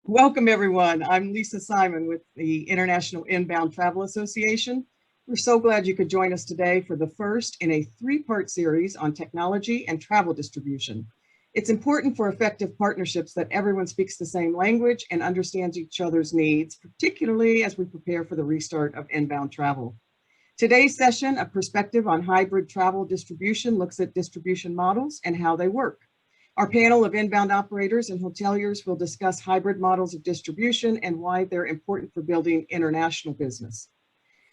Welcome, everyone. I'm Lisa Simon with the International Inbound Travel Association. We're so glad you could join us today for the first in a three-part series on technology and travel distribution. It's important for effective partnerships that everyone speaks the same language and understands each other's needs, particularly as we prepare for the restart of inbound travel. Today's session, A Perspective on Hybrid Travel Distribution, looks at distribution models and how they work. Our panel of inbound operators and hoteliers will discuss hybrid models of distribution and why they're important for building international business.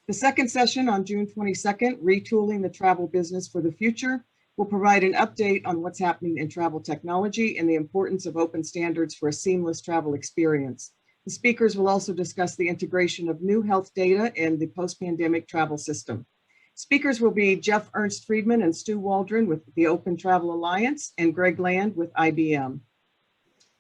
The second session on June 22nd, Retooling the Travel Business for the Future, will provide an update on what's happening in travel technology and the importance of open standards for a seamless travel experience. The speakers will also discuss the integration of new health data in the post-pandemic travel system. Speakers will be Jeff Ernst Friedman and Stu Waldron with the Open Travel Alliance and Greg Land with IBM.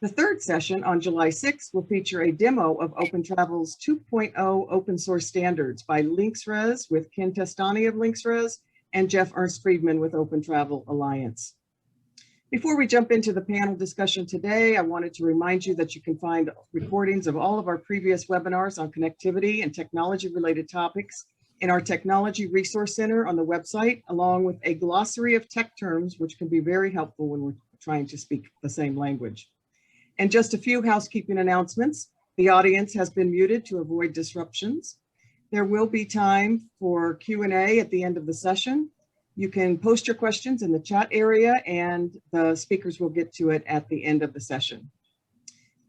The third session on July 6th will feature a demo of Open Travel's 2.0 open source standards by LinksRes with Ken Testani of LinksRes and Jeff Ernst Friedman with Open Travel Alliance. Before we jump into the panel discussion today, I wanted to remind you that you can find recordings of all of our previous webinars on connectivity and technology related topics in our Technology Resource Center on the website, along with a glossary of tech terms, which can be very helpful when we're trying to speak the same language. And just a few housekeeping announcements. The audience has been muted to avoid disruptions. There will be time for Q&A at the end of the session. You can post your questions in the chat area and the speakers will get to it at the end of the session.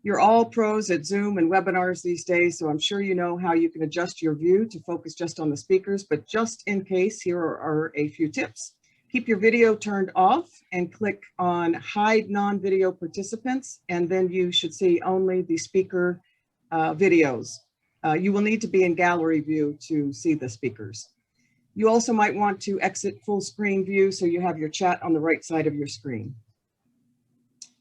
You're all pros at Zoom and webinars these days, so I'm sure you know how you can adjust your view to focus just on the speakers, but just in case, here are a few tips. Keep your video turned off and click on Hide Non-Video Participants, and then you should see only the speaker videos. You will need to be in gallery view to see the speakers. You also might want to exit full screen view so you have your chat on the right side of your screen.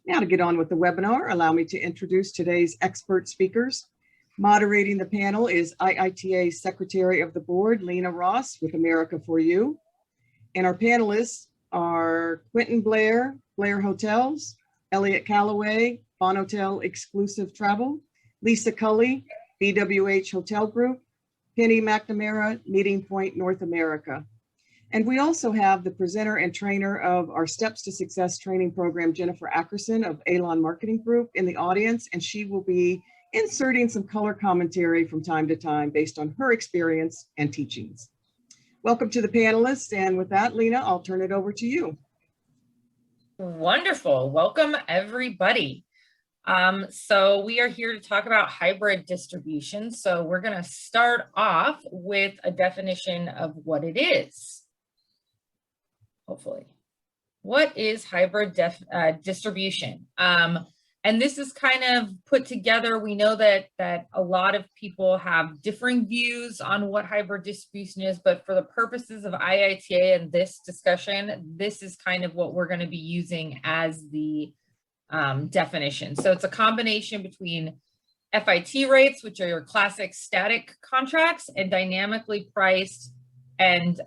Now to get on with the webinar, allow me to introduce today's expert speakers. Moderating the panel is IITA's Secretary of the Board, Lena Ross with America for You. And our panelists are Quentin Blair, Blair Hotels, Elliot Calloway, Bonotel Exclusive Travel, Lisa Cully, BWH Hotel Group, Penny McNamara, Meeting Point North America. And we also have the presenter and trainer of our Steps to Success training program, Jennifer Ackerson of Alon Marketing Group, in the audience, and she will be inserting some color commentary from time to time based on her experience and teachings. Welcome to the panelists, and with that, Lena, I'll turn it over to you. Wonderful. Welcome, everybody. So we are here to talk about hybrid distribution. So we're going to start off with a definition of what it is. Hopefully. What is hybrid distribution? And this is kind of put together. We know that a lot of people have differing views on what hybrid distribution is, but for the purposes of IITA and this discussion, this is kind of what we're going to be using as the definition. So it's a combination between FIT rates, which are your classic static contracts, and dynamically priced and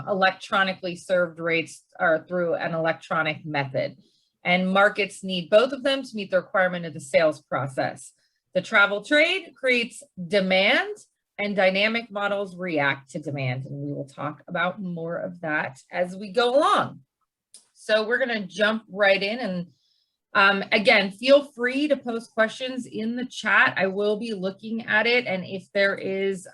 electronically served rates are through an electronic method. And markets need both of them to meet the requirement of the sales process. The travel trade creates demand and dynamic models react to demand. And we will talk about more of that as we go along. So we're gonna jump right in and again, feel free to post questions in the chat. I will be looking at it, and if there is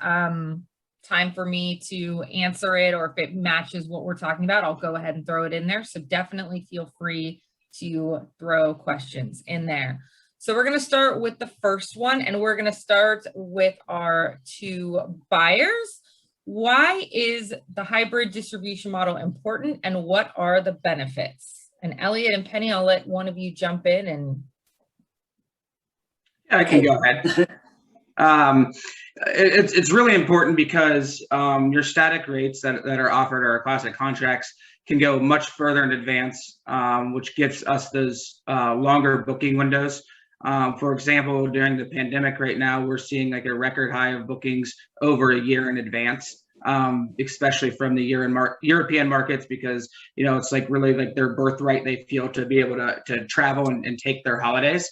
time for me to answer it or if it matches what we're talking about, I'll go ahead and throw it in there. So definitely feel free to throw questions in there. So we're going to start with the first one, and we're going to start with our two buyers. Why is the hybrid distribution model important, and what are the benefits? And Elliot and Penny, I'll let one of you jump in and. I can go ahead. It's really important because your static rates that are offered or classic contracts can go much further in advance, which gives us those longer booking windows. For example, during the pandemic right now, we're seeing like a record high of bookings over a year in advance, especially from the European markets, because, you know, it's like really like their birthright, they feel, to be able to travel and take their holidays.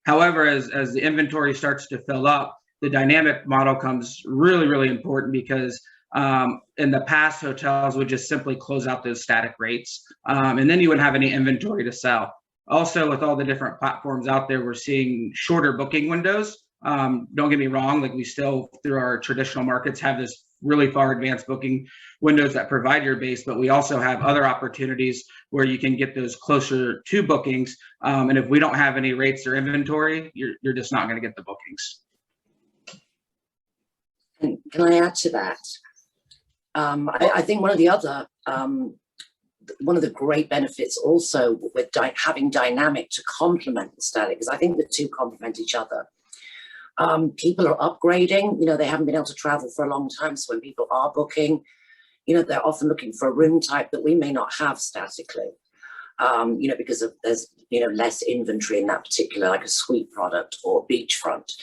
However, as the inventory starts to fill up, the dynamic model comes really, really important because in the past, hotels would just simply close out those static rates, and then you wouldn't have any inventory to sell. Also, with all the different platforms out there, we're seeing shorter booking windows. Don't get me wrong, like we still, through our traditional markets, have this really far advanced booking windows that provide your base, but we also have other opportunities where you can get those closer to bookings. And if we don't have any rates or inventory, you're just not going to get the bookings. And can I add to that? I think one of the great benefits also with having dynamic to complement the static, because I think the two complement each other. People are upgrading, they haven't been able to travel for a long time. So when people are booking, they're often looking for a room type that we may not have statically, because there's, less inventory in that particular, like a suite product or beachfront.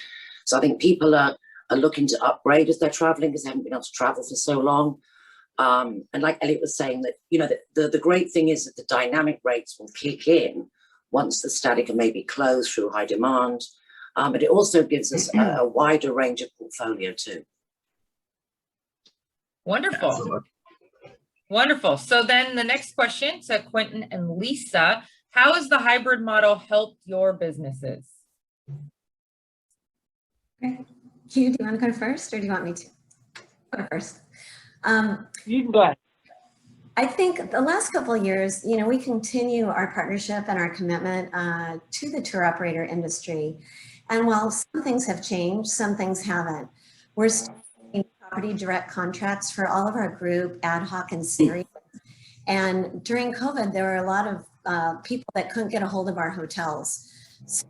So I think people are looking to upgrade as they're traveling because they haven't been able to travel for so long. And like Elliot was saying, that, the great thing is that the dynamic rates will kick in once the static are maybe closed through high demand. But it also gives us a wider range of portfolio too. Wonderful. Absolutely. Wonderful. So then the next question to Quentin and Lisa, how has the hybrid model helped your businesses? Okay. Hugh, do you want to go first or do you want me to go first? You can go ahead. I think the last couple of years, we continue our partnership and our commitment to the tour operator industry. And while some things have changed, some things haven't. We're still doing property direct contracts for all of our group, ad hoc, and series. And during COVID, there were a lot of people that couldn't get a hold of our hotels. So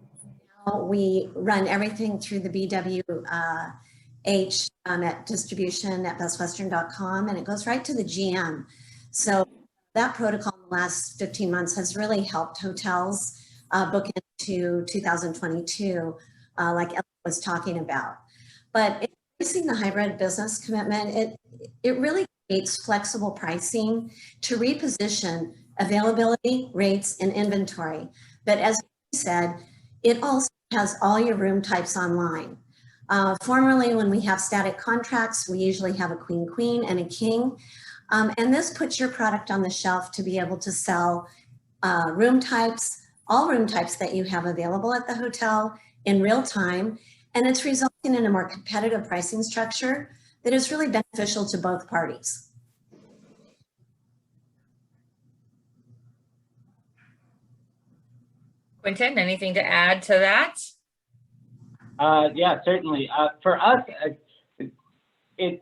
now we run everything through the BWH at distribution at bestwestern.com, and it goes right to the GM. So that protocol in the last 15 months has really helped hotels book into 2022, like Elliot was talking about. But increasing the hybrid business commitment, it really creates flexible pricing to reposition availability, rates, and inventory. But as we said, it also has all your room types online. Formerly, when we have static contracts, we usually have a queen and a king. And this puts your product on the shelf to be able to sell room types, all room types that you have available at the hotel in real time. And it's resulting in a more competitive pricing structure that is really beneficial to both parties. Quentin, anything to add to that? Yeah, certainly. For us, the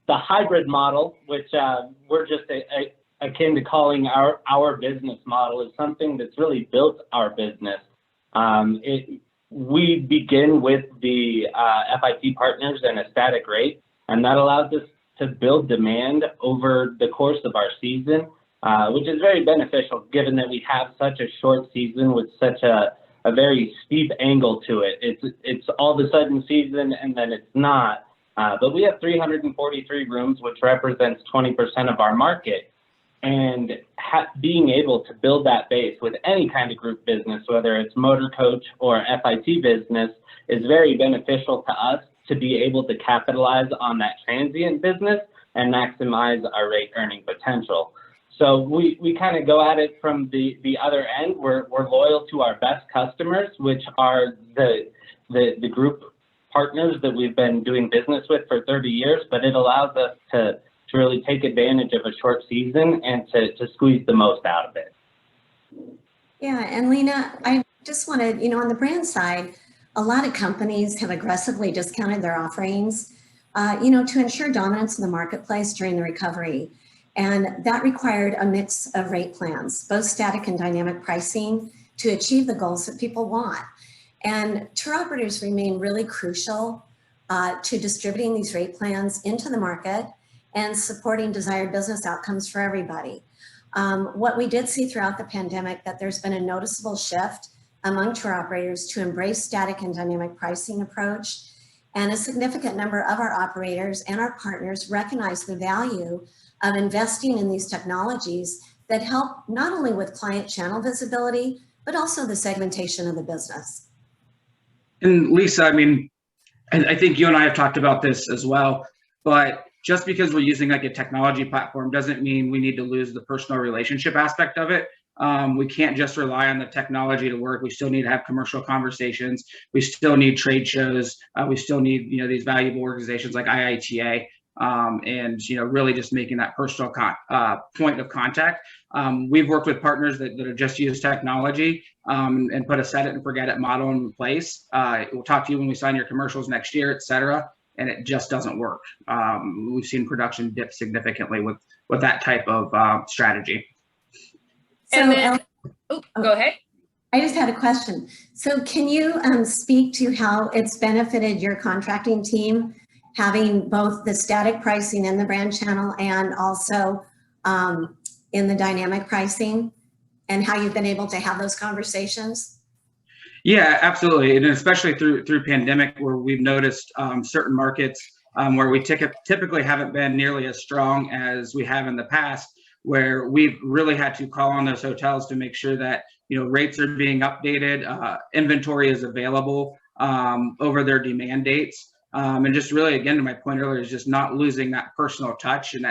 hybrid model, which we're just akin to calling our business model, is something that's really built our business. We begin with the FIT partners and a static rate, and that allows us to build demand over the course of our season, which is very beneficial given that we have such a short season with such a very steep angle to it. It's all of a sudden season and then it's not. But we have 343 rooms, which represents 20% of our market. And being able to build that base with any kind of group business, whether it's motor coach or FIT business, is very beneficial to us to be able to capitalize on that transient business and maximize our rate earning potential. So we kind of go at it from the other end. We're loyal to our best customers, which are the group partners that we've been doing business with for 30 years, but it allows us to really take advantage of a short season and to squeeze the most out of it. Yeah, and Lena, I just wanted, on the brand side, a lot of companies have aggressively discounted their offerings, to ensure dominance in the marketplace during the recovery. And that required a mix of rate plans, both static and dynamic pricing, to achieve the goals that people want. And tour operators remain really crucial to distributing these rate plans into the market and supporting desired business outcomes for everybody. What we did see throughout the pandemic, that there's been a noticeable shift among tour operators to embrace static and dynamic pricing approach. And a significant number of our operators and our partners recognize the value of investing in these technologies that help not only with client channel visibility, but also the segmentation of the business. And Lisa, I mean, I think you and I have talked about this as well, but just because we're using like a technology platform doesn't mean we need to lose the personal relationship aspect of it. We can't just rely on the technology to work. We still need to have commercial conversations. We still need trade shows. We still need, these valuable organizations like IITA, and, really just making that personal point of contact. We've worked with partners that have just used technology and put a set it and forget it model in place. We'll talk to you when we sign your commercials next year, et cetera. And it just doesn't work. We've seen production dip significantly with that type of strategy. And then, go ahead. I just had a question. So can you speak to how it's benefited your contracting team, having both the static pricing in the brand channel and also in the dynamic pricing, and how you've been able to have those conversations? Yeah, absolutely. And especially through pandemic, where we've noticed certain markets where we typically haven't been nearly as strong as we have in the past, where we've really had to call on those hotels to make sure that, rates are being updated, inventory is available over their demand dates. And just really, again, to my point earlier, is just not losing that personal touch and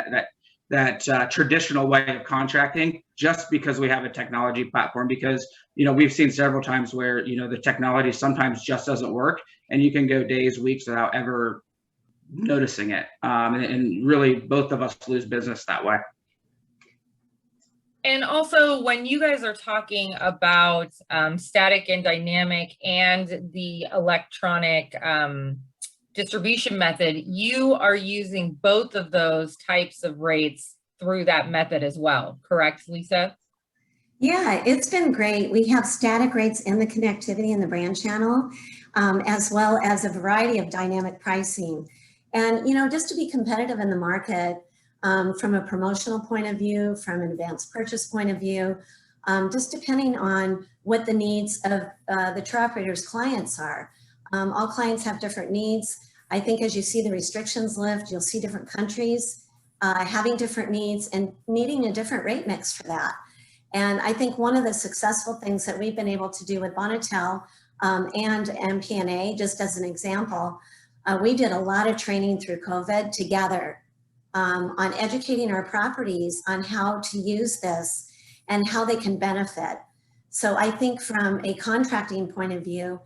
that traditional way of contracting just because we have a technology platform. Because we've seen several times where the technology sometimes just doesn't work, and you can go days, weeks without ever noticing it, and really both of us lose business that way. And also, when you guys are talking about static and dynamic and the electronic distribution method, you are using both of those types of rates through that method as well, correct, Lisa? Yeah, it's been great. We have static rates in the connectivity in the brand channel, as well as a variety of dynamic pricing. And, just to be competitive in the market, from a promotional point of view, from an advanced purchase point of view, just depending on what the needs of the tour operators' clients are. All clients have different needs. I think as you see the restrictions lift, you'll see different countries having different needs and needing a different rate mix for that. And I think one of the successful things that we've been able to do with Bonatel and MPNA, just as an example, we did a lot of training through COVID together on educating our properties on how to use this and how they can benefit. So I think from a contracting point of view,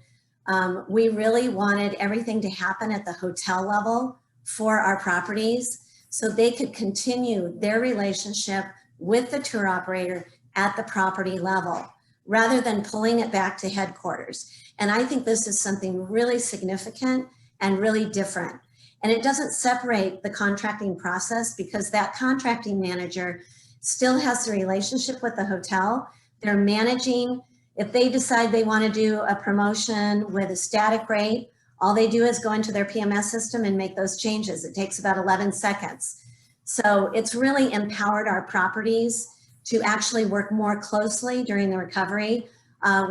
we really wanted everything to happen at the hotel level for our properties so they could continue their relationship with the tour operator at the property level rather than pulling it back to headquarters. And I think this is something really significant and really different. And it doesn't separate the contracting process because that contracting manager still has the relationship with the hotel. They're managing. If they decide they want to do a promotion with a static rate, all they do is go into their PMS system and make those changes. It takes about 11 seconds. So it's really empowered our properties to actually work more closely during the recovery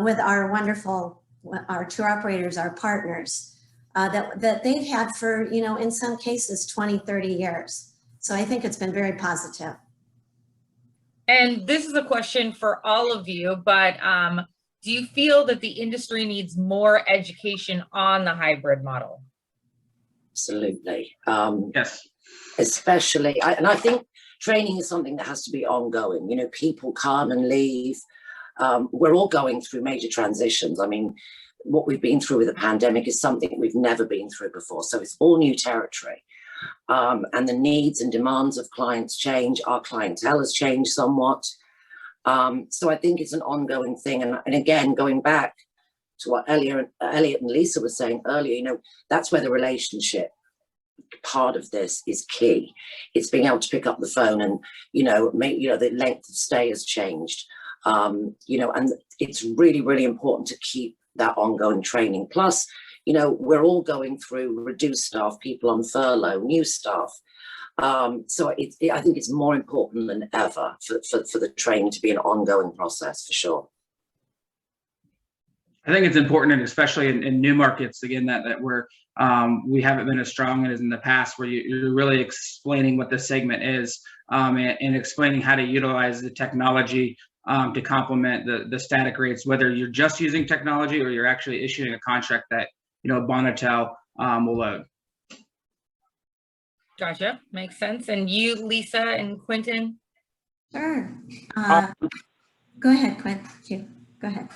with our tour operators, our partners. That they've had for, in some cases, 20, 30 years. So I think it's been very positive. And this is a question for all of you, but do you feel that the industry needs more education on the hybrid model? Absolutely. Yes. Especially, and I think training is something that has to be ongoing. People come and leave. We're all going through major transitions. I mean, what we've been through with the pandemic is something we've never been through before. So it's all new territory. And the needs and demands of clients change. Our clientele has changed somewhat. So I think it's an ongoing thing. And again, going back to what Elliot and Lisa were saying earlier, that's where the relationship part of this is key. It's being able to pick up the phone and, the length of stay has changed. And it's really, really important to keep that ongoing training. Plus, we're all going through reduced staff, people on furlough, new staff. So I think it's more important than ever for the training to be an ongoing process for sure. I think it's important, and especially in new markets, again, that we haven't been as strong as in the past, where you're really explaining what the segment is and explaining how to utilize the technology to complement the static rates, whether you're just using technology or you're actually issuing a contract that a Bonatel will load. Gotcha, makes sense. And you, Lisa and Quentin? Sure. Go ahead, Quinn. Go ahead.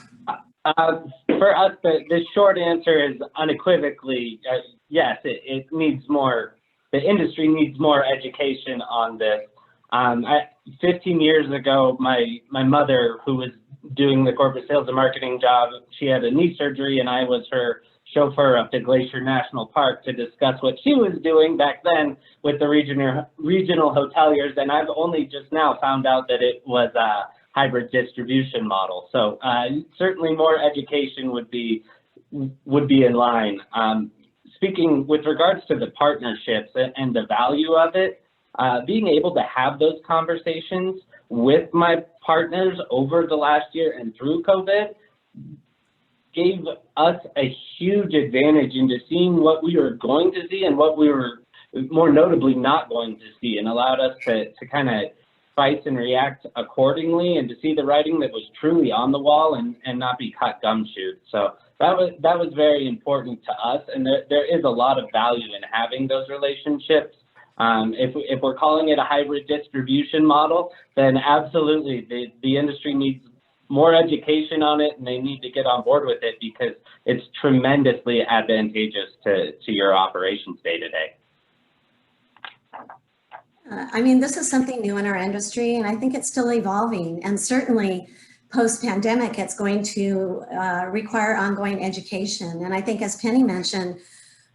For us, the short answer is unequivocally yes. It needs more. The industry needs more education on this. 15 years ago, my mother, who was doing the corporate sales and marketing job, she had a knee surgery, and I was her chauffeur up to Glacier National Park to discuss what she was doing back then with the regional hoteliers. And I've only just now found out that it was a hybrid distribution model. So certainly more education would be in line. Speaking with regards to the partnerships and the value of it, being able to have those conversations with my partners over the last year and through COVID gave us a huge advantage into seeing what we were going to see and what we were more notably not going to see, and allowed us to kind of fight and react accordingly, and to see the writing that was truly on the wall and not be caught gumshoe. So that was very important to us, and there is a lot of value in having those relationships. If we're calling it a hybrid distribution model, then absolutely the industry needs more education on it, and they need to get on board with it, because it's tremendously advantageous to your operations day to day. I mean, this is something new in our industry, and I think it's still evolving. And certainly post-pandemic, it's going to require ongoing education. And I think, as Penny mentioned,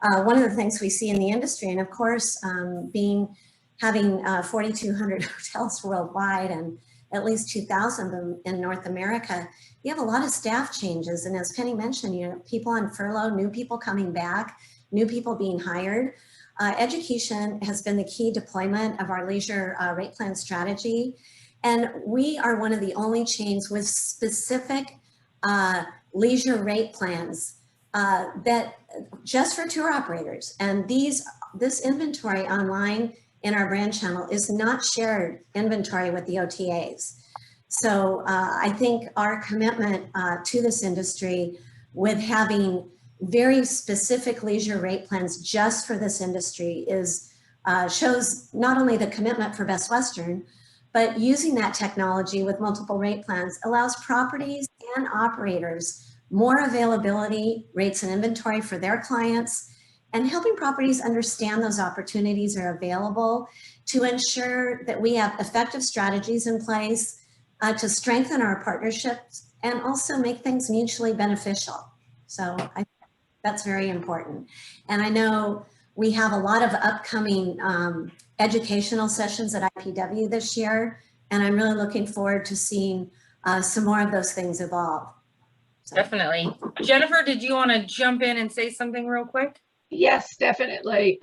one of the things we see in the industry, and of course, having 4,200 hotels worldwide and at least 2,000 of them in North America, you have a lot of staff changes. And as Penny mentioned, people on furlough, new people coming back, new people being hired. Education has been the key deployment of our leisure rate plan strategy. And we are one of the only chains with specific leisure rate plans that just for tour operators. And this inventory online in our brand channel is not shared inventory with the OTAs. So I think our commitment to this industry with having very specific leisure rate plans just for this industry shows not only the commitment for Best Western, but using that technology with multiple rate plans allows properties and operators more availability, rates, and inventory for their clients, and helping properties understand those opportunities are available to ensure that we have effective strategies in place to strengthen our partnerships and also make things mutually beneficial. So I think that's very important. And I know we have a lot of upcoming educational sessions at IPW this year, and I'm really looking forward to seeing some more of those things evolve. So. Definitely. Jennifer, did you want to jump in and say something real quick? Yes, definitely.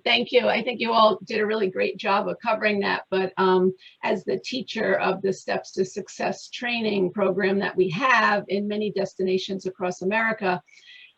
Thank you. I think you all did a really great job of covering that. But as the teacher of the Steps to Success training program that we have in many destinations across America,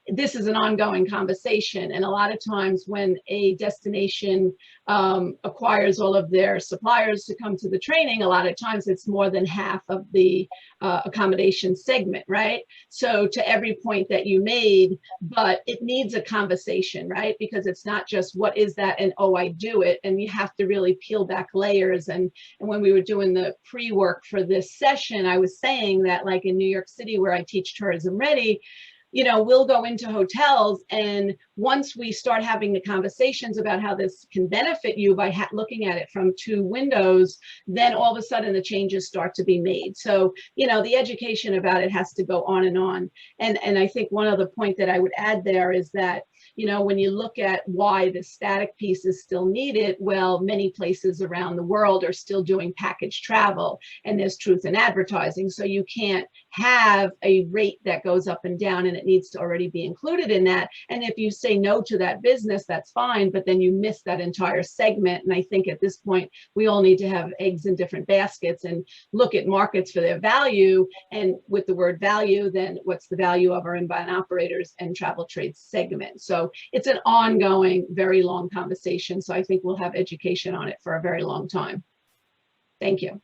this is an ongoing conversation. And a lot of times when a destination acquires all of their suppliers to come to the training, a lot of times it's more than half of the accommodation segment, right? So to every point that you made, but it needs a conversation, right? Because it's not just what is that and oh, I do it. And you have to really peel back layers. And when we were doing the pre-work for this session, I was saying that, like in New York City, where I teach Tourism Ready, you know, we'll go into hotels, and once we start having the conversations about how this can benefit you by looking at it from two windows, then all of a sudden the changes start to be made. So, you know, the education about it has to go on and on. And I think one other point that I would add there is that, you know, when you look at why the static piece is still needed, well, many places around the world are still doing package travel, and there's truth in advertising. So you can't have a rate that goes up and down, and it needs to already be included in that. And if you say no to that business, that's fine, but then you miss that entire segment. And I think at this point, we all need to have eggs in different baskets and look at markets for their value. And with the word value, then what's the value of our inbound operators and travel trade segment? So it's an ongoing, very long conversation. So I think we'll have education on it for a very long time. Thank you.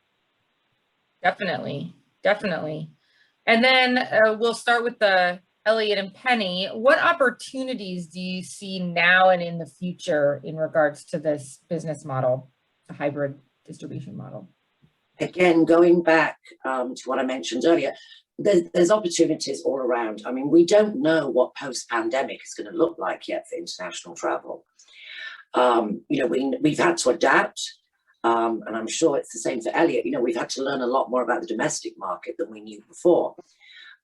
Definitely, definitely. And then we'll start with the Elliot and Penny, what opportunities do you see now and in the future in regards to this business model, the hybrid distribution model? Again, going back to what I mentioned earlier, there's opportunities all around. I mean, we don't know what post-pandemic is going to look like yet for international travel. You know, we've had to adapt, and I'm sure it's the same for Elliot. You know, we've had to learn a lot more about the domestic market than we knew before.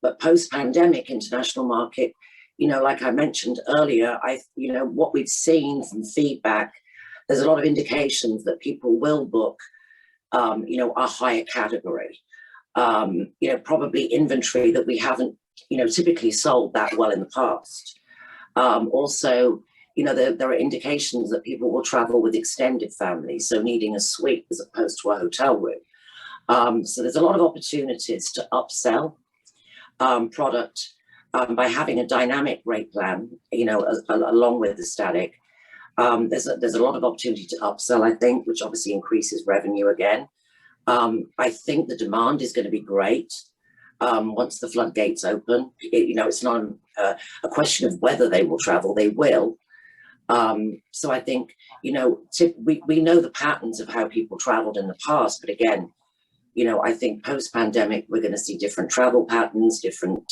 But post-pandemic international market, you know, like I mentioned earlier, you know, what we've seen from feedback, there's a lot of indications that people will book, you know, a higher category. You know, probably inventory that we haven't, you know, typically sold that well in the past. Also, you know, there are indications that people will travel with extended families, so needing a suite as opposed to a hotel room. So there's a lot of opportunities to upsell product by having a dynamic rate plan, you know, along with the static. There's a lot of opportunity to upsell, I think, which obviously increases revenue again. I think the demand is going to be great once the floodgates open. You know, it's not a question of whether they will travel, they will. So I think, you know, we know the patterns of how people traveled in the past, but again, you know, I think post-pandemic, we're going to see different travel patterns, different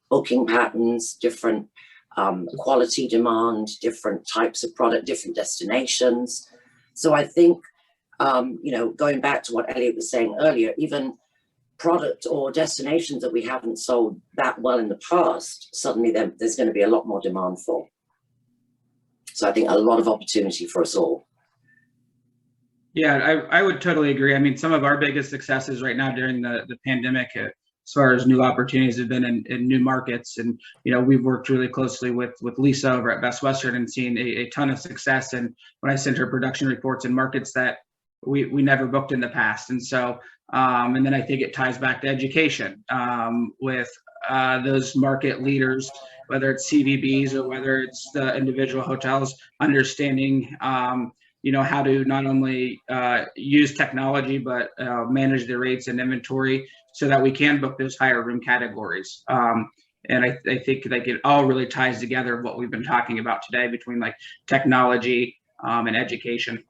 booking patterns, different quality demand, different types of product, different destinations. So I think, you know, going back to what Elliot was saying earlier, even product or destinations that we haven't sold that well in the past, suddenly there's going to be a lot more demand for. So I think a lot of opportunity for us all. Yeah, I would totally agree. I mean, some of our biggest successes right now during the pandemic, as far as new opportunities, have been in new markets. And, you know, we've worked really closely with Lisa over at Best Western and seen a ton of success. And when I sent her production reports in markets that we never booked in the past. And so, and then I think it ties back to education with those market leaders, whether it's CVBs or whether it's the individual hotels, understanding you know, how to not only use technology, but manage the rates and inventory so that we can book those higher room categories. And I think like it all really ties together what we've been talking about today between like technology and education.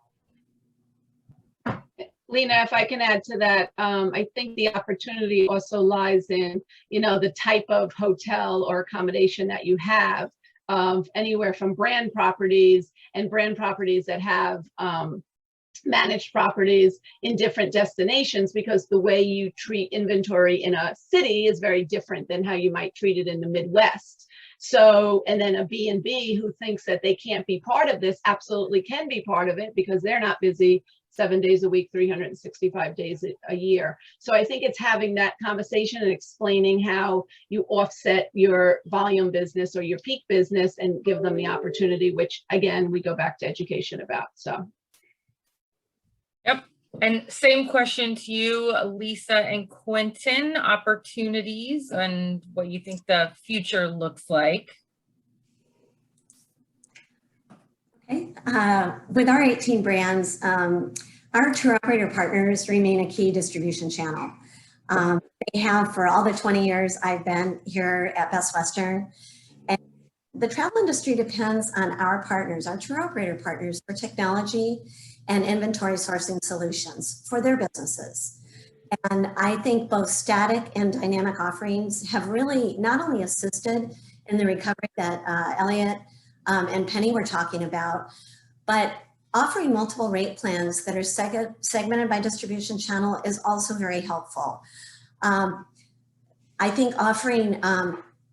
Lena, if I can add to that, I think the opportunity also lies in, you know, the type of hotel or accommodation that you have, anywhere from brand properties and brand properties that have managed properties in different destinations, because the way you treat inventory in a city is very different than how you might treat it in the Midwest. So, and then a B&B who thinks that they can't be part of this absolutely can be part of it because they're not busy 7 days a week, 365 days a year. So I think it's having that conversation and explaining how you offset your volume business or your peak business and give them the opportunity, which again, we go back to education about, so. Yep. And same question to you, Lisa and Quentin, opportunities and what you think the future looks like. Okay. With our 18 brands, our tour operator partners remain a key distribution channel. They have for all the 20 years I've been here at Best Western. And the travel industry depends on our partners, our tour operator partners, for technology and inventory sourcing solutions for their businesses. And I think both static and dynamic offerings have really not only assisted in the recovery that Elliot and Penny were talking about, but offering multiple rate plans that are segmented by distribution channel is also very helpful. I think offering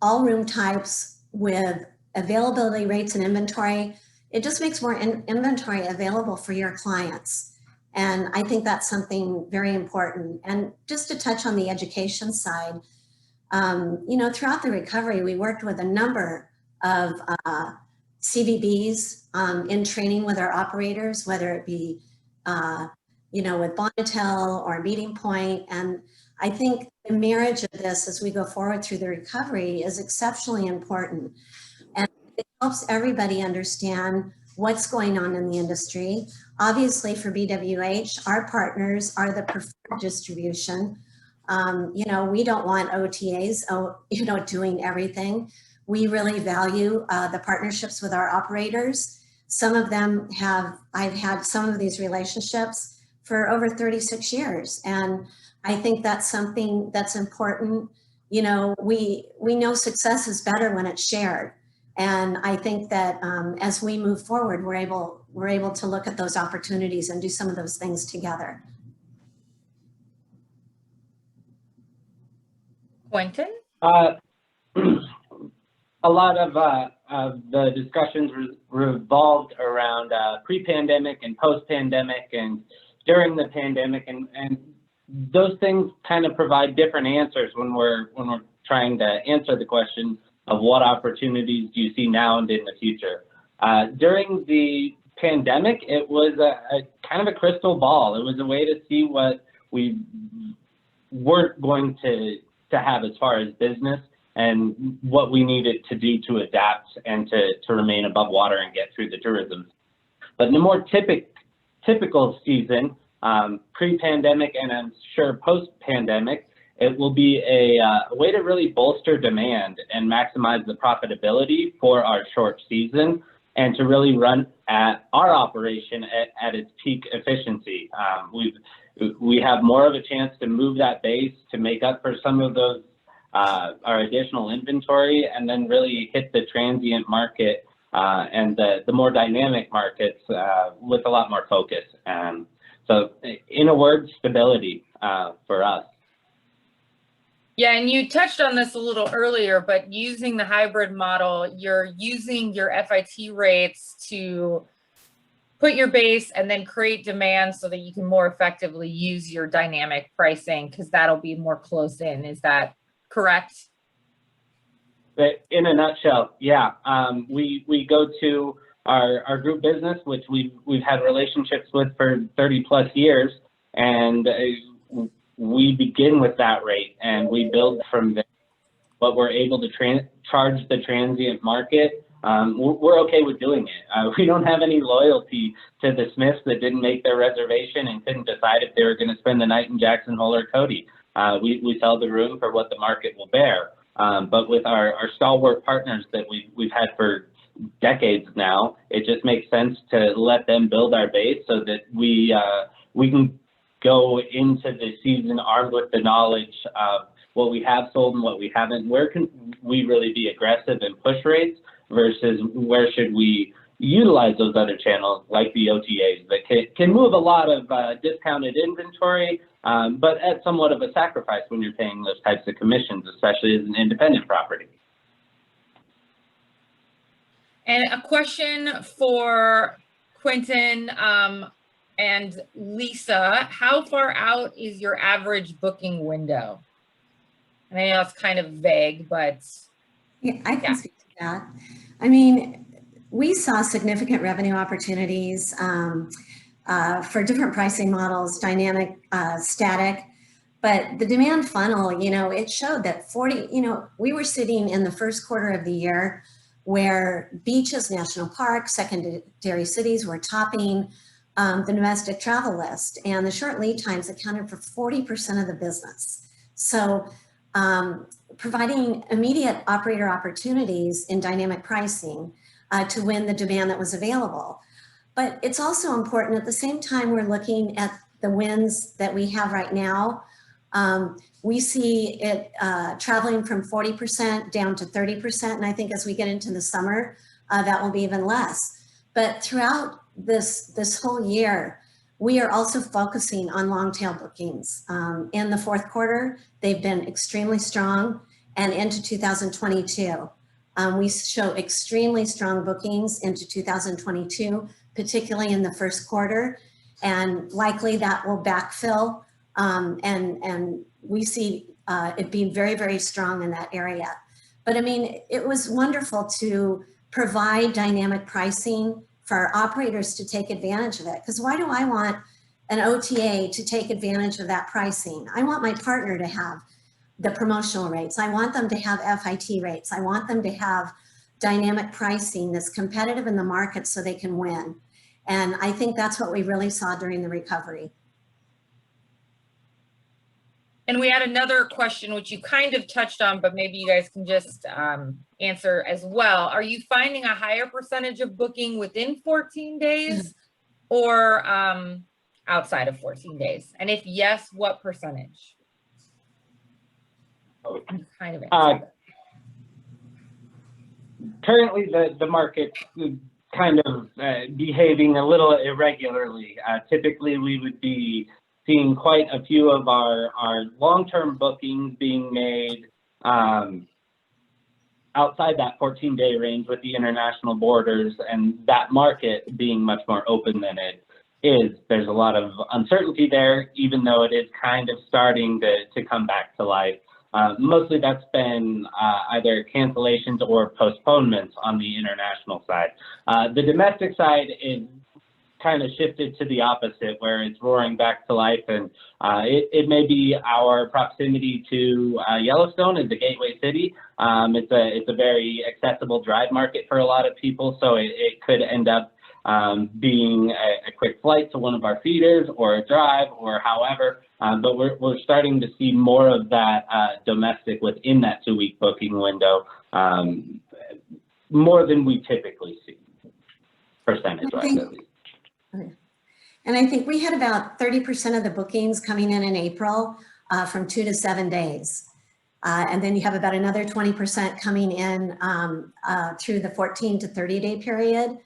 all room types with availability rates and inventory, it just makes more inventory available for your clients. And I think that's something very important. And just to touch on the education side, you know, throughout the recovery, we worked with a number of CVBs in training with our operators, whether it be, you know, with Bonatel or Meeting Point. And I think the marriage of this as we go forward through the recovery is exceptionally important. And it helps everybody understand what's going on in the industry. Obviously for BWH, our partners are the preferred distribution. You know, we don't want OTAs, you know, doing everything. We really value the partnerships with our operators. Some of them I've had some of these relationships for over 36 years. And I think that's something that's important. You know, we know success is better when it's shared. And I think that as we move forward, we're able to look at those opportunities and do some of those things together. Quentin? A lot of the discussions revolved around pre-pandemic and post-pandemic and during the pandemic, and those things kind of provide different answers when we're trying to answer the question of what opportunities do you see now and in the future. During the pandemic, it was a kind of a crystal ball. It was a way to see what we weren't going to have as far as business and what we needed to do to adapt and to remain above water and get through the tourism. But in a more typical season, pre-pandemic and I'm sure post-pandemic, it will be a way to really bolster demand and maximize the profitability for our short season and to really run at our operation at its peak efficiency. We have more of a chance to move that base to make up for some of those our additional inventory, and then really hit the transient market and the more dynamic markets with a lot more focus. So in a word, stability for us. Yeah, and you touched on this a little earlier, but using the hybrid model, you're using your FIT rates to put your base and then create demand so that you can more effectively use your dynamic pricing, because that'll be more close in. Is that correct? In a nutshell, yeah. We go to our group business, which we've had relationships with for 30 plus years, and we begin with that rate and we build from there. But we're able to charge the transient market. We're okay with doing it. We don't have any loyalty to the Smiths that didn't make their reservation and couldn't decide if they were going to spend the night in Jackson Hole or Cody. We sell the room for what the market will bear. But with our stalwart partners that we've had for decades now, it just makes sense to let them build our base so that we can go into the season armed with the knowledge of what we have sold and what we haven't. Where can we really be aggressive and push rates versus where should we utilize those other channels like the OTAs that can move a lot of discounted inventory, but at somewhat of a sacrifice when you're paying those types of commissions, especially as an independent property. And a question for Quentin and Lisa, how far out is your average booking window? And I know it's kind of vague, but. Yeah, I can speak to that. I mean, we saw significant revenue opportunities for different pricing models, dynamic, static, but the demand funnel, you know, it showed that we were sitting in the first quarter of the year where beaches, national parks, secondary cities were topping the domestic travel list, and the short lead times accounted for 40% of the business. So providing immediate operator opportunities in dynamic pricing to win the demand that was available. But it's also important at the same time we're looking at the wins that we have right now. We see it traveling from 40% down to 30%. And I think as we get into the summer, that will be even less. But throughout this whole year, we are also focusing on long tail bookings. In the fourth quarter, they've been extremely strong, and into 2022. We show extremely strong bookings into 2022, particularly in the first quarter, and likely that will backfill. And we see it being very, very strong in that area. But I mean, it was wonderful to provide dynamic pricing for our operators to take advantage of it. Because why do I want an OTA to take advantage of that pricing? I want my partner to have the promotional rates. I want them to have FIT rates. I want them to have dynamic pricing that's competitive in the market so they can win. And I think that's what we really saw during the recovery. And we had another question, which you kind of touched on, but maybe you guys can just answer as well. Are you finding a higher percentage of booking within 14 days or outside of 14 days? And if yes, what percentage? You kind of answered it. Currently, the market is kind of behaving a little irregularly. Typically, we would be seeing quite a few of our long-term bookings being made outside that 14-day range with the international borders, and that market being much more open than it is. There's a lot of uncertainty there, even though it is kind of starting to come back to life. Mostly that's been either cancellations or postponements on the international side. The domestic side is kind of shifted to the opposite, where it's roaring back to life, and it may be our proximity to Yellowstone as a gateway city. It's a very accessible drive market for a lot of people, so it could end up being a quick flight to one of our feeders or a drive or however, but we're starting to see more of that domestic within that 2-week booking window, more than we typically see, percentage-wise at least. And I think we had about 30% of the bookings coming in April from 2 to 7 days. And then you have about another 20% coming in through the 14 to 30-day period.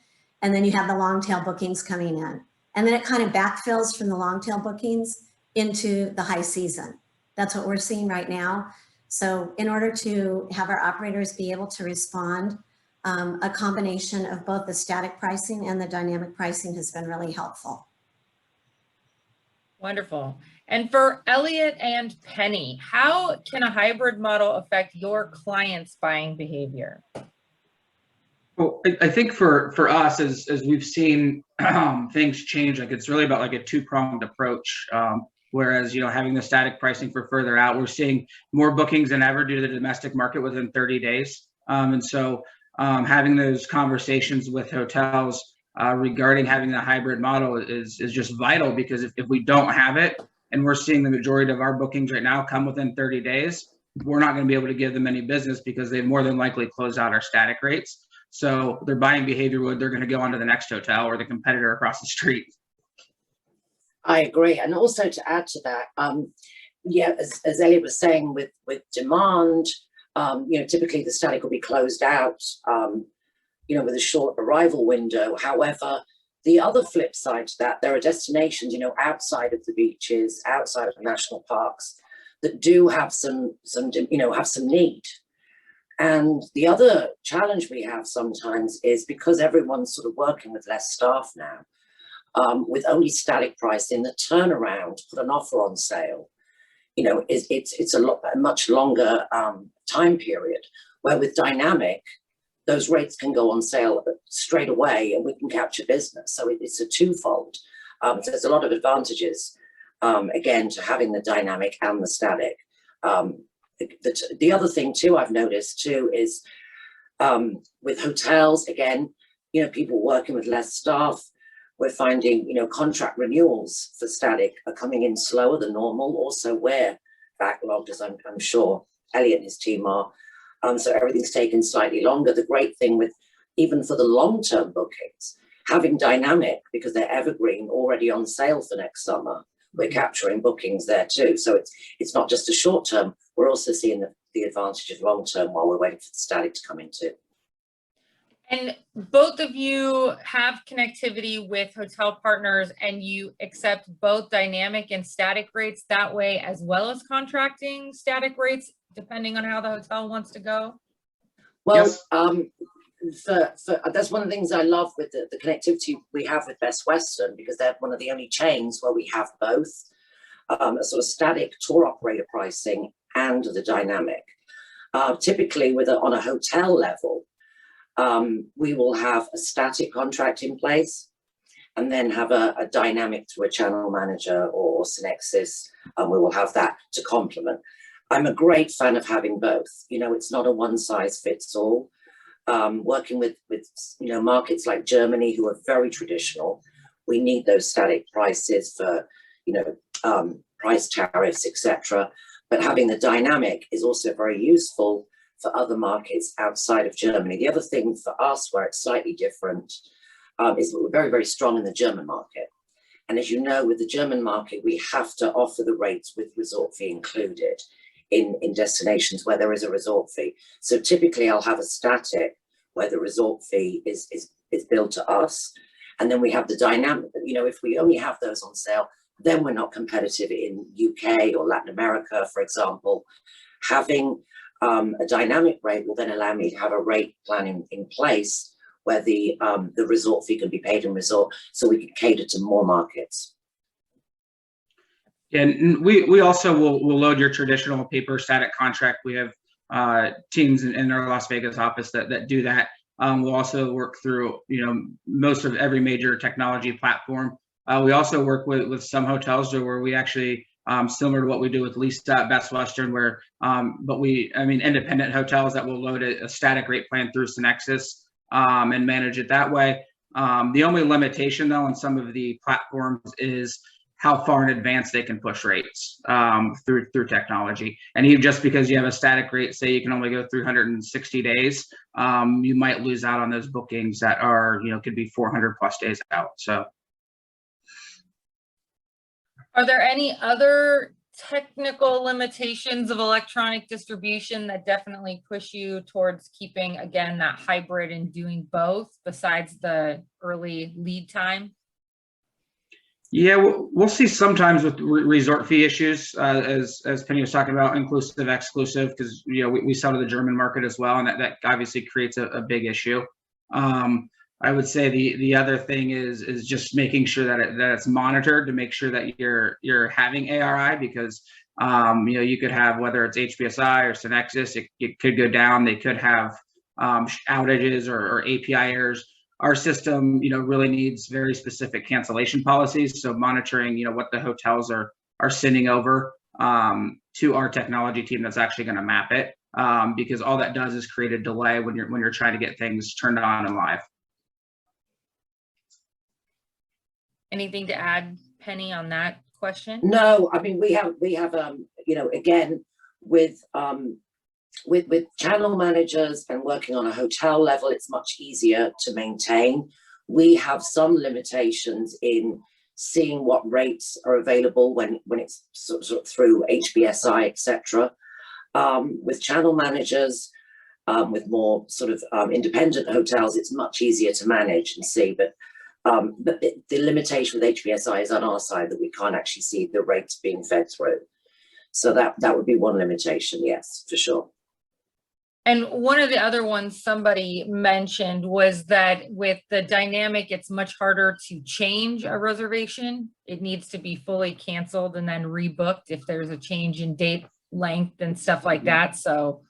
And then you have the long tail bookings coming in. And then it kind of backfills from the long tail bookings into the high season. That's what we're seeing right now. So in order to have our operators be able to respond, a combination of both the static pricing and the dynamic pricing has been really helpful. Wonderful. And for Elliot and Penny, how can a hybrid model affect your clients' buying behavior? Well, I think for us, as we've seen things change, like it's really about like a two-pronged approach. Whereas, having the static pricing for further out, we're seeing more bookings than ever due to the domestic market within 30 days. And so having those conversations with hotels regarding having the hybrid model is just vital, because if we don't have it, and we're seeing the majority of our bookings right now come within 30 days, we're not going to be able to give them any business because they more than likely close out our static rates. So their buying behavior they're going to go on to the next hotel or the competitor across the street. I agree. And also to add to that, as Elliot was saying, with demand, typically the static will be closed out, with a short arrival window. However, the other flip side to that, there are destinations, outside of the beaches, outside of the national parks, that do have some need. And the other challenge we have sometimes is because everyone's sort of working with less staff now, with only static pricing, the turnaround to put an offer on sale, it's a much longer time period, where with dynamic, those rates can go on sale straight away and we can capture business. So it's a twofold. So there's a lot of advantages, again, to having the dynamic and the static. The other thing too, I've noticed too, is with hotels, again, people working with less staff, we're finding, contract renewals for static are coming in slower than normal. Also, we're backlogged, as I'm sure Elliot and his team are. So everything's taken slightly longer. The great thing with, even for the long-term bookings, having dynamic, because they're evergreen, already on sale for next summer, we're capturing bookings there too. So it's not just a short term, we're also seeing the advantage of long term while we're waiting for the static to come in too. And both of you have connectivity with hotel partners, and you accept both dynamic and static rates that way, as well as contracting static rates, depending on how the hotel wants to go? Well, Yes. That's one of the things I love with the connectivity we have with Best Western, because they're one of the only chains where we have both a sort of static tour operator pricing and the dynamic. Typically, on a hotel level, we will have a static contract in place and then have a dynamic through a channel manager or Synexis, and we will have that to complement. I'm a great fan of having both. It's not a one size fits all. Working with markets like Germany, who are very traditional, we need those static prices for price tariffs, etc. But having the dynamic is also very useful for other markets outside of Germany. The other thing for us where it's slightly different is that we're very, very strong in the German market. And as you know, with the German market, we have to offer the rates with resort fee included in destinations where there is a resort fee. So typically I'll have a static where the resort fee is billed to us. And then we have the dynamic, you know, if we only have those on sale, then we're not competitive in UK or Latin America, for example. Having a dynamic rate will then allow me to have a rate plan in place where the resort fee can be paid in resort, so we can cater to more markets. And we also will load your traditional paper static contract. We have teams in our Las Vegas office that do that. We'll also work through, you know, most of every major technology platform. We also work with some hotels where we actually, similar to what we do with Lisa, Best Western, where, independent hotels that will load a static rate plan through Synexus and manage it that way. The only limitation though on some of the platforms is how far in advance they can push rates through technology. And even just because you have a static rate, say you can only go 360 days, you might lose out on those bookings that are, you know, could be 400 plus days out. So. Are there any other technical limitations of electronic distribution that definitely push you towards keeping, again, that hybrid and doing both besides the early lead time? Yeah, we'll see sometimes with resort fee issues, as Penny was talking about, inclusive, exclusive, because, you know, we sell to the German market as well, and that obviously creates a big issue. I would say the other thing is just making sure that it's monitored to make sure that you're having ARI, because you know, you could have, whether it's HBSI or Synexus, it could go down. They could have outages or API errors. Our system, you know, really needs very specific cancellation policies. So monitoring, you know, what the hotels are sending over to our technology team that's actually going to map it, because all that does is create a delay when you're trying to get things turned on and live. Anything to add, Penny, on that question? No, I mean, we have you know, again, with channel managers and working on a hotel level, it's much easier to maintain. We have some limitations in seeing what rates are available when it's sort of through HBSI, etc. With channel managers, with more sort of independent hotels, it's much easier to manage and see. But the limitation with HBSI is on our side, that we can't actually see the rates being fed through. So that would be one limitation, yes, for sure. And one of the other ones somebody mentioned was that with the dynamic, it's much harder to change a reservation. It needs to be fully canceled and then rebooked if there's a change in date length and stuff like that. So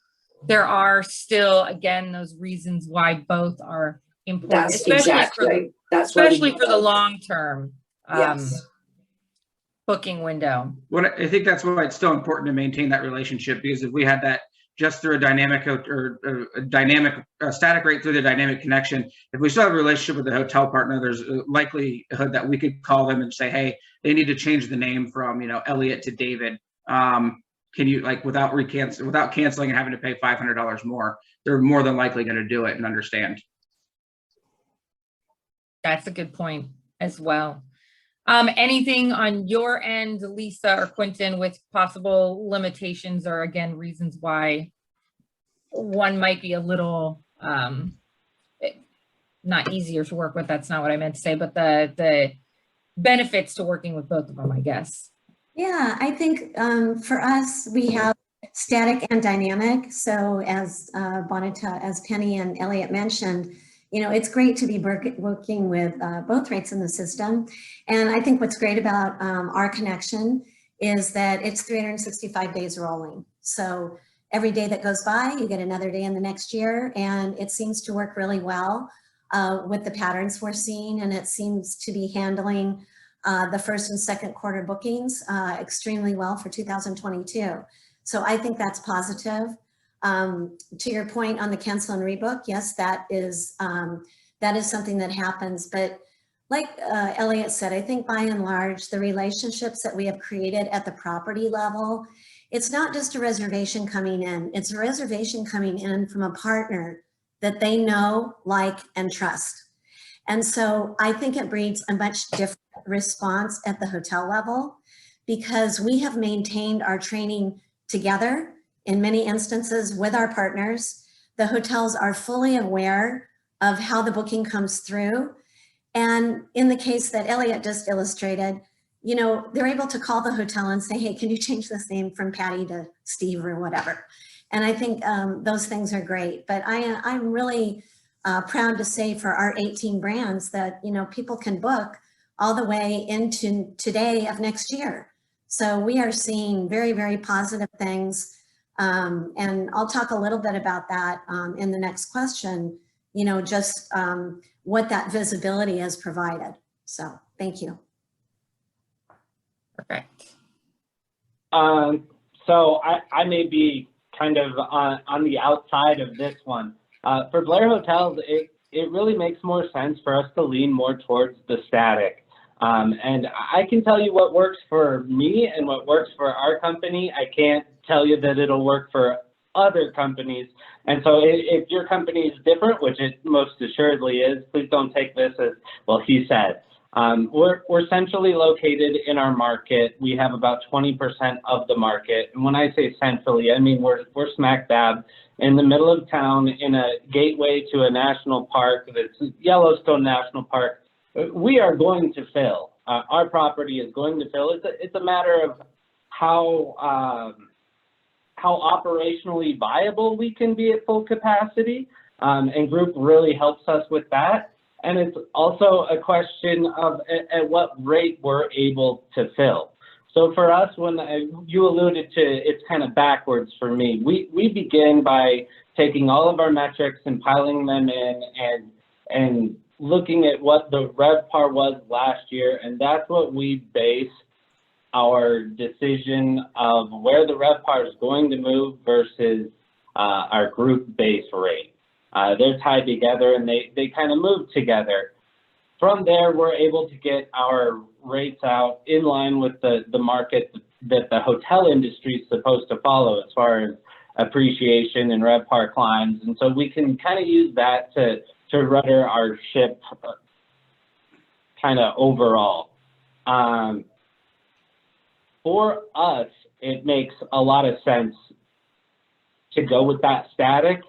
there are still, again, those reasons why both are important, That's especially exactly for the long term yes. booking window. Well, I think that's why it's still important to maintain that relationship, because if we had that just through a dynamic or a static rate through the dynamic connection, if we still have a relationship with the hotel partner, there's a likelihood that we could call them and say, hey, they need to change the name from, you know, Elliot to David. Can you, like, without canceling and having to pay $500 more, they're more than likely going to do it and understand. That's a good point as well. Anything on your end, Lisa or Quentin, with possible limitations or, again, reasons why one might be a little not easier to work with? That's not what I meant to say, but the benefits to working with both of them, I guess. Yeah, I think for us, we have static and dynamic. So as Bonita, as Penny and Elliot mentioned, you know, it's great to be working with both rates in the system. And I think what's great about our connection is that it's 365 days rolling. So every day that goes by, you get another day in the next year, and it seems to work really well with the patterns we're seeing. And it seems to be handling the first and second quarter bookings extremely well for 2022. So I think that's positive. To your point on the cancel and rebook, yes, that is something that happens. But like Elliot said, I think by and large, the relationships that we have created at the property level it's not just a reservation coming in, it's a reservation coming in from a partner that they know, like, and trust. And so I think it breeds a much different response at the hotel level, because we have maintained our training together in many instances with our partners. The hotels are fully aware of how the booking comes through. And in the case that Elliot just illustrated, you know, they're able to call the hotel and say, hey, can you change this name from Patty to Steve or whatever? And I think those things are great. But I'm really proud to say for our 18 brands that, you know, people can book all the way into today of next year. So we are seeing very, very positive things. And I'll talk a little bit about that in the next question, you know, just what that visibility has provided. So thank you. Perfect. So I may be kind of on the outside of this one. For Blair Hotels, it really makes more sense for us to lean more towards the static. And I can tell you what works for me and what works for our company. I can't tell you that it'll work for other companies. And so if your company is different, which it most assuredly is, please don't take this as, well, he said. We're centrally located in our market. We have about 20% of the market. And when I say centrally, I mean we're smack dab in the middle of town in a gateway to a national park, that's Yellowstone National Park. We are going to fill. Our property is going to fill. It's a matter of how operationally viable we can be at full capacity, and group really helps us with that. And it's also a question of at what rate we're able to fill. So for us, when you alluded to, it's kind of backwards for me. We begin by taking all of our metrics and piling them in and looking at what the RevPAR was last year, and that's what we base our decision of where the RevPAR is going to move versus our group base rate. They're tied together and they kind of move together. From there, we're able to get our rates out in line with the market that the hotel industry is supposed to follow as far as appreciation and RevPAR climbs. And so we can kind of use that to rudder our ship kind of overall. For us, it makes a lot of sense to go with that static,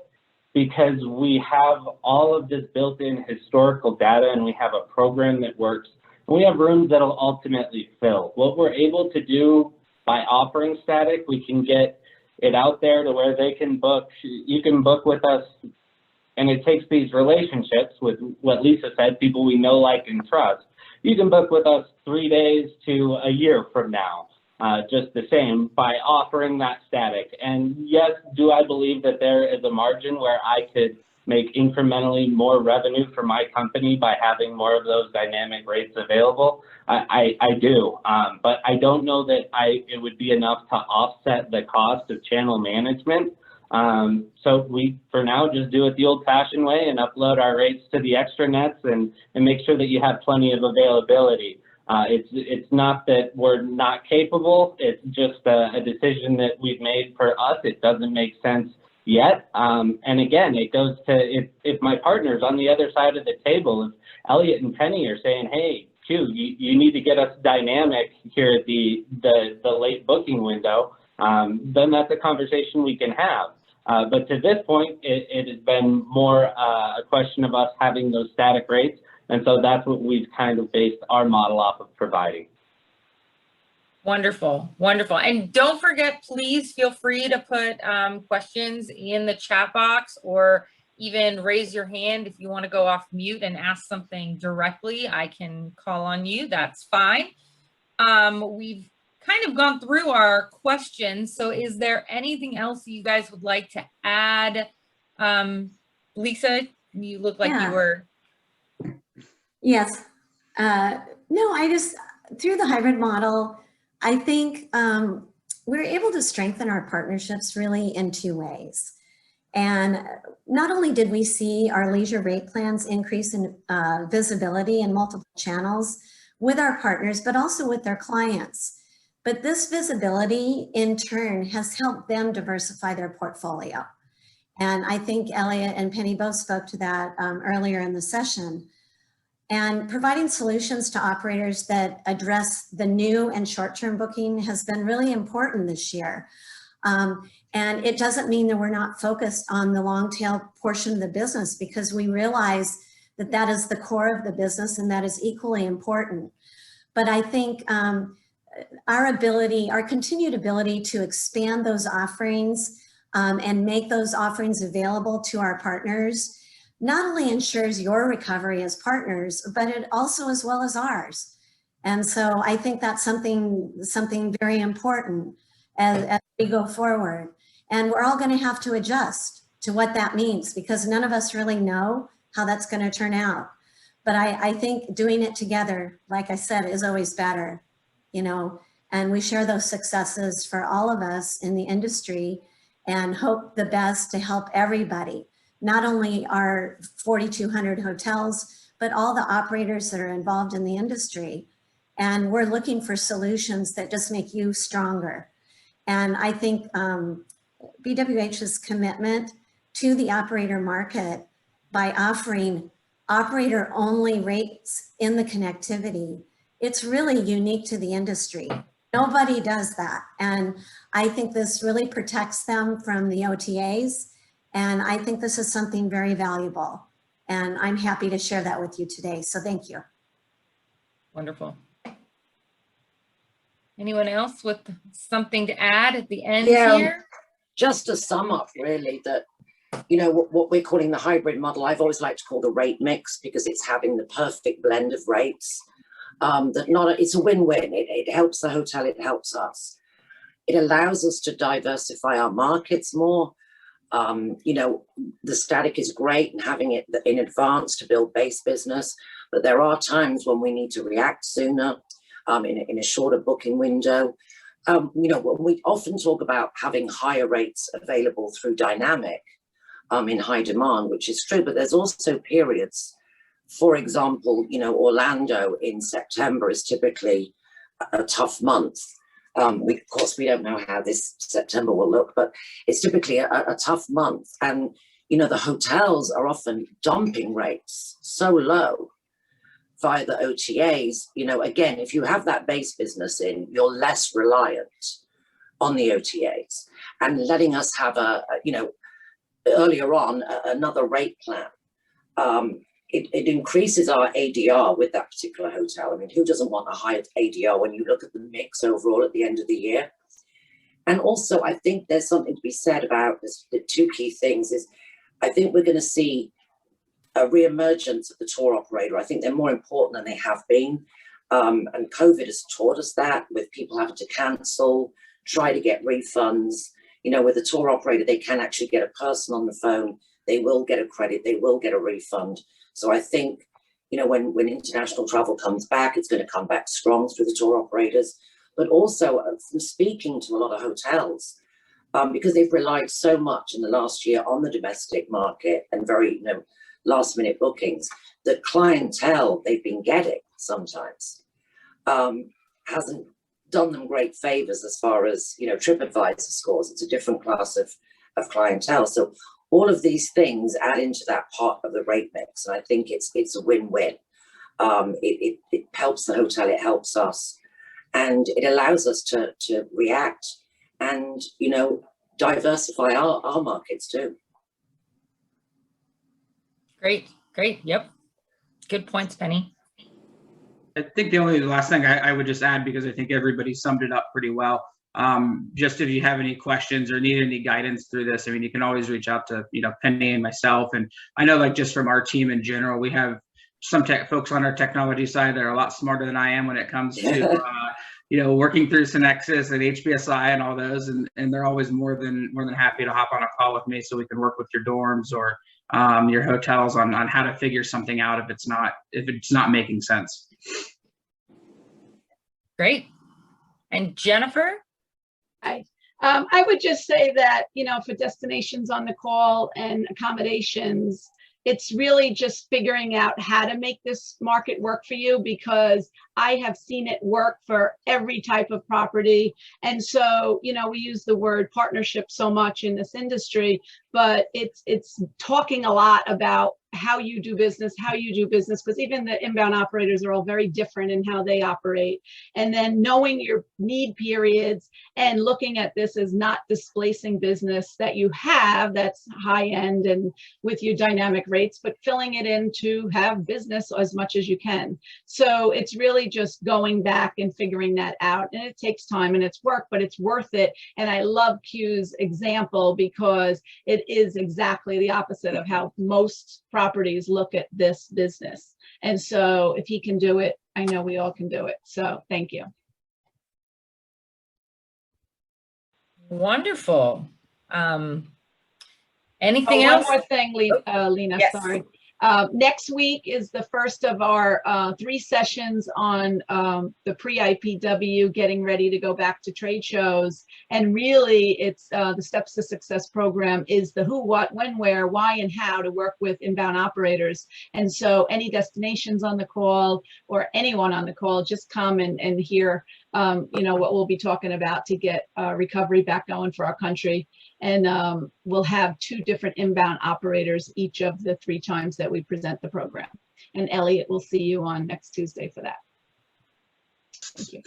because we have all of this built-in historical data and we have a program that works. We have rooms that'll ultimately fill. What we're able to do by offering static, we can get it out there to where they can book. You can book with us, and it takes these relationships with what Lisa said, people we know, like, and trust. You can book with us 3 days to a year from now. Just the same by offering that static. And yes, do I believe that there is a margin where I could make incrementally more revenue for my company by having more of those dynamic rates available? I do, but I don't know that it would be enough to offset the cost of channel management. So we, for now, just do it the old-fashioned way and upload our rates to the extranets and make sure that you have plenty of availability. It's not that we're not capable, it's just a decision that we've made for us. It doesn't make sense yet. And again, it goes to if my partner's on the other side of the table, if Elliot and Penny are saying, hey, Q, you need to get us dynamic here at the late booking window, then that's a conversation we can have. But to this point, it has been more a question of us having those static rates. And so that's what we've kind of based our model off of providing. Wonderful, wonderful. And don't forget, please feel free to put questions in the chat box, or even raise your hand if you want to go off mute and ask something directly. I can call on you, that's fine. We've kind of gone through our questions. So is there anything else you guys would like to add? Lisa, you look like you were. Yes. No, I just, through the hybrid model, I think we're able to strengthen our partnerships really in 2 ways. And not only did we see our leisure rate plans increase in visibility in multiple channels with our partners, but also with their clients. But this visibility in turn has helped them diversify their portfolio. And I think Elliot and Penny both spoke to that earlier in the session. And providing solutions to operators that address the new and short-term booking has been really important this year. And it doesn't mean that we're not focused on the long tail portion of the business, because we realize that that is the core of the business and that is equally important. But I think our continued ability to expand those offerings and make those offerings available to our partners not only ensures your recovery as partners, but it also as well as ours. And so I think that's something very important as we go forward. And we're all going to have to adjust to what that means, because none of us really know how that's going to turn out. But I think doing it together, like I said, is always better, you know, and we share those successes for all of us in the industry and hope the best to help everybody, not only our 4,200 hotels, but all the operators that are involved in the industry. And we're looking for solutions that just make you stronger. And I think BWH's commitment to the operator market by offering operator only rates in the connectivity, it's really unique to the industry. Nobody does that. And I think this really protects them from the OTAs. And I think this is something very valuable. And I'm happy to share that with you today. So thank you. Wonderful. Anyone else with something to add at the end here? Just to sum up, really, that, you know, what we're calling the hybrid model, I've always liked to call the rate mix, because it's having the perfect blend of rates. It's a win-win. It helps the hotel, it helps us. It allows us to diversify our markets more. You know, the static is great and having it in advance to build base business, but there are times when we need to react sooner in a shorter booking window. You know, we often talk about having higher rates available through dynamic in high demand, which is true, but there's also periods. For example, you know, Orlando in September is typically a tough month. Of course, we don't know how this September will look, but it's typically a tough month. And, you know, the hotels are often dumping rates so low via the OTAs. You know, again, if you have that base business in, you're less reliant on the OTAs, and letting us have you know, earlier on, another rate plan. It increases our ADR with that particular hotel. I mean, who doesn't want a higher ADR when you look at the mix overall at the end of the year? And also, I think there's something to be said about this. The two key things is, I think we're going to see a reemergence of the tour operator. I think they're more important than they have been. And COVID has taught us that, with people having to cancel, try to get refunds. You know, with a tour operator, they can actually get a person on the phone. They will get a credit. They will get a refund. So I think, you know, when international travel comes back, it's going to come back strong through the tour operators. But also from speaking to a lot of hotels, because they've relied so much in the last year on the domestic market and very, you know, last minute bookings, the clientele they've been getting sometimes hasn't done them great favors as far as, you know, TripAdvisor scores. It's a different class of clientele. So all of these things add into that part of the rate mix. And I think it's a win-win. It helps the hotel, it helps us, and it allows us to react and, you know, diversify our markets too. Great. Yep. Good points, Penny. I think the last thing I would just add, because I think everybody summed it up pretty well. Just if you have any questions or need any guidance through this, I mean, you can always reach out to, you know, Penny and myself. And I know, like, just from our team in general, we have some folks on our technology side that are a lot smarter than I am when it comes to, you know, working through Synexus and HBSI and all those. And they're always more than happy to hop on a call with me so we can work with your dorms or your hotels on how to figure something out if it's not making sense. Great. And Jennifer? I would just say that, you know, for destinations on the call and accommodations, it's really just figuring out how to make this market work for you, because I have seen it work for every type of property. And so, you know, we use the word partnership so much in this industry, but it's talking a lot about how you do business, because even the inbound operators are all very different in how they operate. And then knowing your need periods and looking at this as not displacing business that you have that's high end and with your dynamic rates, but filling it in to have business as much as you can. So it's really just going back and figuring that out. And it takes time and it's work, but it's worth it. And I love Q's example because it is exactly the opposite of how most properties look at this business. And so if he can do it, I know we all can do it. So thank you. Wonderful. Anything One else? more thing, Lena, Yes. sorry. Next week is the first of our 3 sessions on the pre-IPW, getting ready to go back to trade shows. And really, it's the Steps to Success program is the who, what, when, where, why, and how to work with inbound operators. And so any destinations on the call or anyone on the call, just come and hear you know, what we'll be talking about to get recovery back going for our country. And we'll have 2 different inbound operators each of the 3 times that we present the program. And Elliot, we'll see you on next Tuesday for that. Thank you.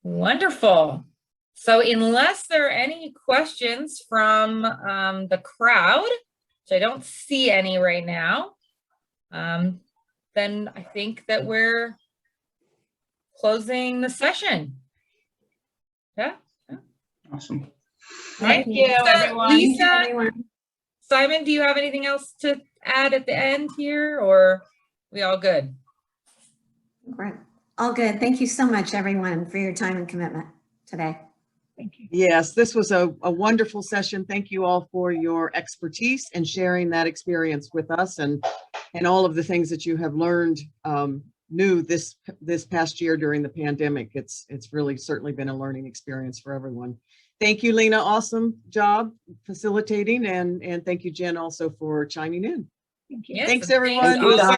Wonderful. So unless there are any questions from the crowd, which I don't see any right now, then I think that we're closing the session. Yeah. Awesome. Thank you, everyone. Lisa, Everyone. Simon, do you have anything else to add at the end here, or we all good? Great. All good. Thank you so much, everyone, for your time and commitment today. Thank you. Yes, this was a wonderful session. Thank you all for your expertise and sharing that experience with us, and all of the things that you have learned new this past year during the pandemic. It's really certainly been a learning experience for everyone. Thank you, Lena. Awesome job facilitating, and thank you, Jen, also for chiming in. Thank you. Yes, Thanks, and everyone. also